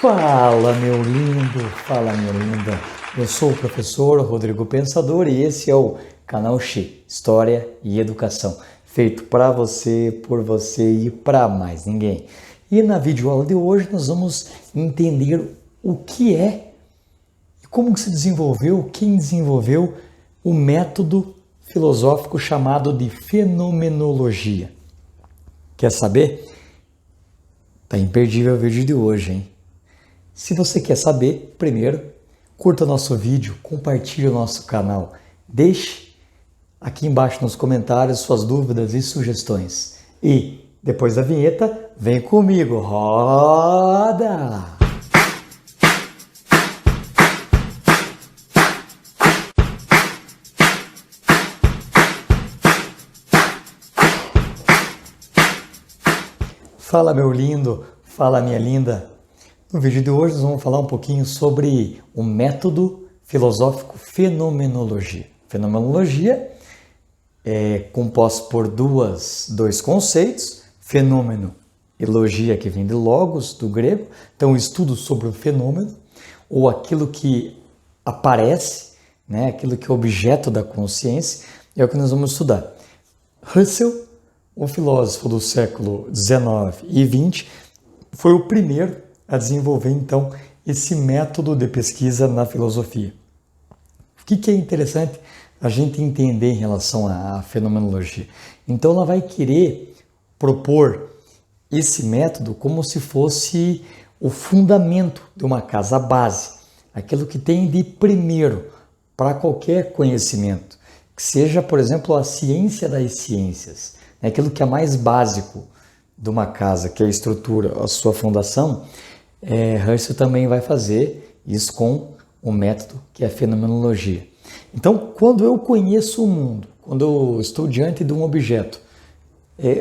Fala, meu lindo, fala, minha linda. Eu sou o professor Rodrigo Pensador e esse é o canal X, História e Educação, feito para você, por você e para mais ninguém. E na videoaula de hoje nós vamos entender o que é e como se desenvolveu, quem desenvolveu o método filosófico chamado de fenomenologia. Quer saber? Tá imperdível o vídeo de hoje, hein? Se você quer saber, primeiro, curta nosso vídeo, compartilhe o nosso canal, deixe aqui embaixo nos comentários suas dúvidas e sugestões. E, depois da vinheta, vem comigo, roda! Fala, meu lindo, fala, minha linda. No vídeo de hoje nós vamos falar um pouquinho sobre o método filosófico fenomenologia. Fenomenologia é composto por dois conceitos, fenômeno e logia, que vem de logos, do grego. Então, o estudo sobre o fenômeno, ou aquilo que aparece, né, aquilo que é objeto da consciência, é o que nós vamos estudar. Husserl, o filósofo do século XIX e XX, foi o primeiro a desenvolver, então, esse método de pesquisa na filosofia. O que é interessante a gente entender em relação à fenomenologia? Então, ela vai querer propor esse método como se fosse o fundamento de uma casa, a base, aquilo que tem de primeiro para qualquer conhecimento, que seja, por exemplo, a ciência das ciências, aquilo que é mais básico de uma casa, que é a estrutura, a sua fundação. Husserl também vai fazer isso com o método que é a fenomenologia. Então, quando eu conheço o mundo, quando eu estou diante de um objeto,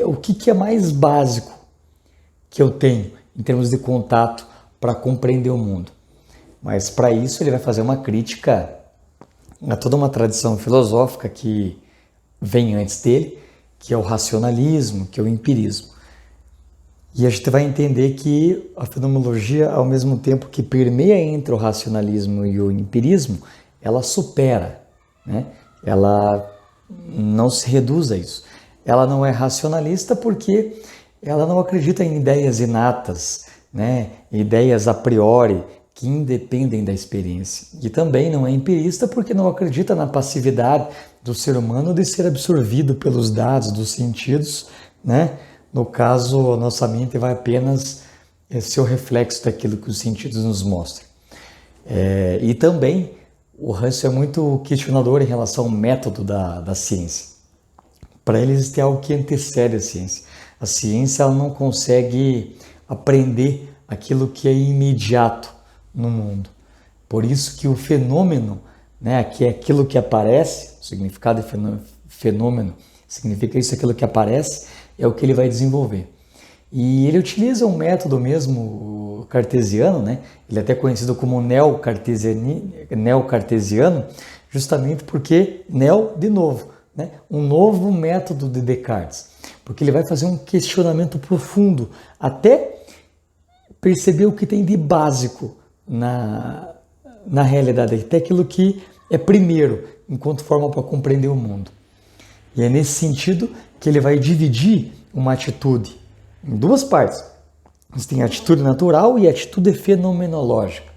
o que é mais básico que eu tenho em termos de contato para compreender o mundo? Mas para isso ele vai fazer uma crítica a toda uma tradição filosófica que vem antes dele, que é o racionalismo, que é o empirismo. E a gente vai entender que a fenomenologia, ao mesmo tempo que permeia entre o racionalismo e o empirismo, ela supera, né? Ela não se reduz a isso. Ela não é racionalista porque ela não acredita em ideias inatas, né? Ideias a priori que independem da experiência. E também não é empirista porque não acredita na passividade do ser humano de ser absorvido pelos dados dos sentidos, né? No caso, a nossa mente vai apenas ser o reflexo daquilo que os sentidos nos mostram. E também o Husserl é muito questionador em relação ao método da ciência. Para ele existe algo que antecede a ciência. A ciência ela não consegue aprender aquilo que é imediato no mundo. Por isso que o fenômeno, né, que é aquilo que aparece, o significado de fenômeno significa isso, aquilo que aparece, é o que ele vai desenvolver. E ele utiliza um método mesmo cartesiano, né? Ele é até conhecido como neocartesiano, justamente porque neo, de novo, né? Um novo método de Descartes, porque ele vai fazer um questionamento profundo, até perceber o que tem de básico na realidade, até aquilo que é primeiro, enquanto forma para compreender o mundo. E é nesse sentido que ele vai dividir uma atitude em duas partes. Você tem a atitude natural e a atitude fenomenológica.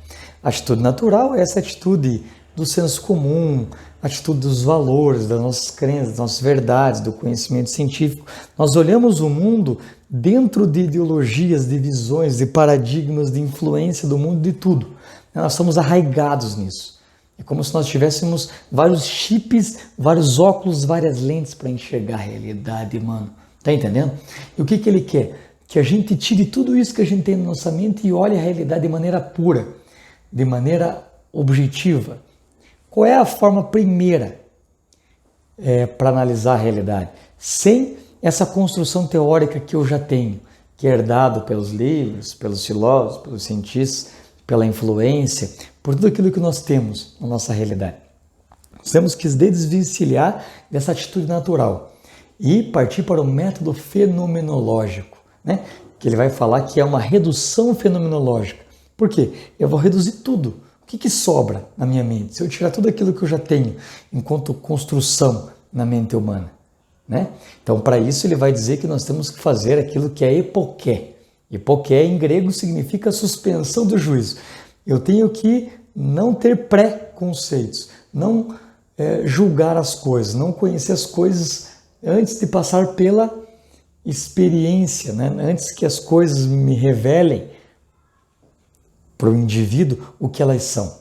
A atitude natural é essa atitude do senso comum, a atitude dos valores, das nossas crenças, das nossas verdades, do conhecimento científico. Nós olhamos o mundo dentro de ideologias, de visões, de paradigmas, de influência do mundo, de tudo. Nós estamos arraigados nisso. É como se nós tivéssemos vários chips, vários óculos, várias lentes para enxergar a realidade, mano. Tá entendendo? E o que ele quer? Que a gente tire tudo isso que a gente tem na nossa mente e olhe a realidade de maneira pura, de maneira objetiva. Qual é a forma primeira para analisar a realidade? Sem essa construção teórica que eu já tenho, que é herdado pelos livros, pelos filósofos, pelos cientistas, pela influência, por tudo aquilo que nós temos na nossa realidade. Nós temos que desvencilhar dessa atitude natural e partir para o método fenomenológico, né? Que ele vai falar que é uma redução fenomenológica. Por quê? Eu vou reduzir tudo. O que sobra na minha mente? Se eu tirar tudo aquilo que eu já tenho enquanto construção na mente humana, né? Então, para isso, ele vai dizer que nós temos que fazer aquilo que é epoké. Epoké, em grego, significa suspensão do juízo. Eu tenho que não ter pré-conceitos, não julgar as coisas, não conhecer as coisas antes de passar pela experiência, né? Antes que as coisas me revelem para o indivíduo o que elas são.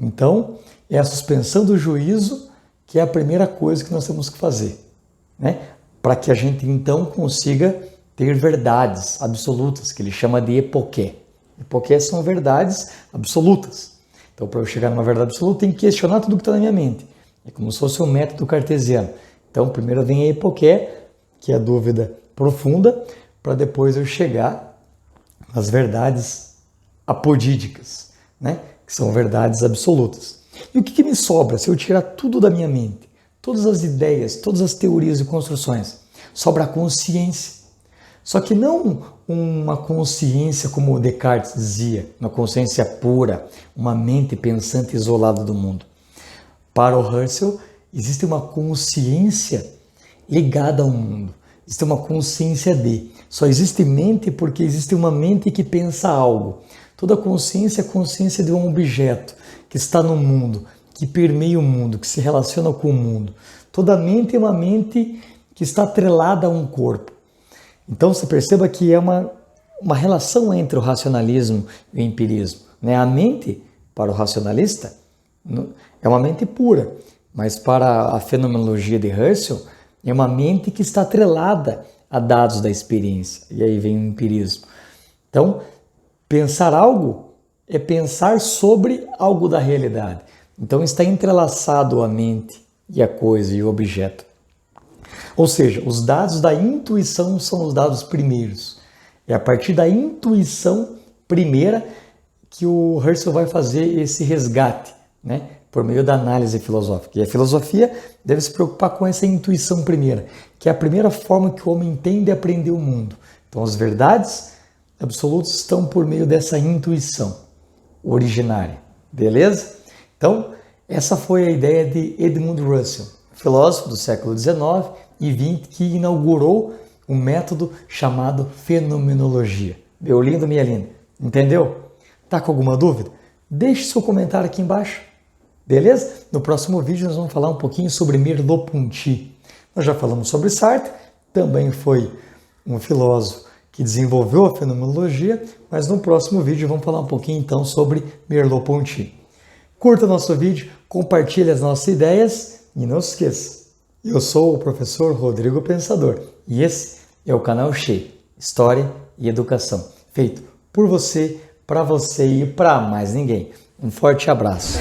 Então, é a suspensão do juízo que é a primeira coisa que nós temos que fazer, né? Para que a gente então consiga ter verdades absolutas, que ele chama de epoké. Epoké são verdades absolutas. Então, para eu chegar numa verdade absoluta, eu tenho que questionar tudo que está na minha mente. É como se fosse um método cartesiano. Então, primeiro vem a epoké, que é a dúvida profunda, para depois eu chegar às verdades apodídicas, né? Que são verdades absolutas. E o que me sobra se eu tirar tudo da minha mente? Todas as ideias, todas as teorias e construções. Sobra a consciência. Só que não uma consciência como Descartes dizia, uma consciência pura, uma mente pensante isolada do mundo. Para o Husserl, existe uma consciência ligada ao mundo. Existe uma consciência de. Só existe mente porque existe uma mente que pensa algo. Toda consciência é a consciência de um objeto que está no mundo, que permeia o mundo, que se relaciona com o mundo. Toda mente é uma mente que está atrelada a um corpo. Então você perceba que é uma relação entre o racionalismo e o empirismo, né? A mente, para o racionalista, é uma mente pura, mas para a fenomenologia de Husserl, é uma mente que está atrelada a dados da experiência. E aí vem o empirismo. Então, pensar algo é pensar sobre algo da realidade. Então, está entrelaçado a mente e a coisa e o objeto. Ou seja, os dados da intuição são os dados primeiros. É a partir da intuição primeira que o Husserl vai fazer esse resgate, né? Por meio da análise filosófica. E a filosofia deve se preocupar com essa intuição primeira, que é a primeira forma que o homem tem de aprender o mundo. Então, as verdades absolutas estão por meio dessa intuição originária. Beleza? Então, essa foi a ideia de Edmund Russell, filósofo do século XIX e XX, que inaugurou um método chamado fenomenologia. Meu lindo, minha linda. Entendeu? Tá com alguma dúvida? Deixe seu comentário aqui embaixo. Beleza? No próximo vídeo nós vamos falar um pouquinho sobre Merleau-Ponty. Nós já falamos sobre Sartre, também foi um filósofo que desenvolveu a fenomenologia, mas no próximo vídeo vamos falar um pouquinho então sobre Merleau-Ponty. Curta nosso vídeo, compartilhe as nossas ideias e não se esqueça, eu sou o professor Rodrigo Pensador e esse é o canal Xê, História e Educação, feito por você, para você e para mais ninguém. Um forte abraço.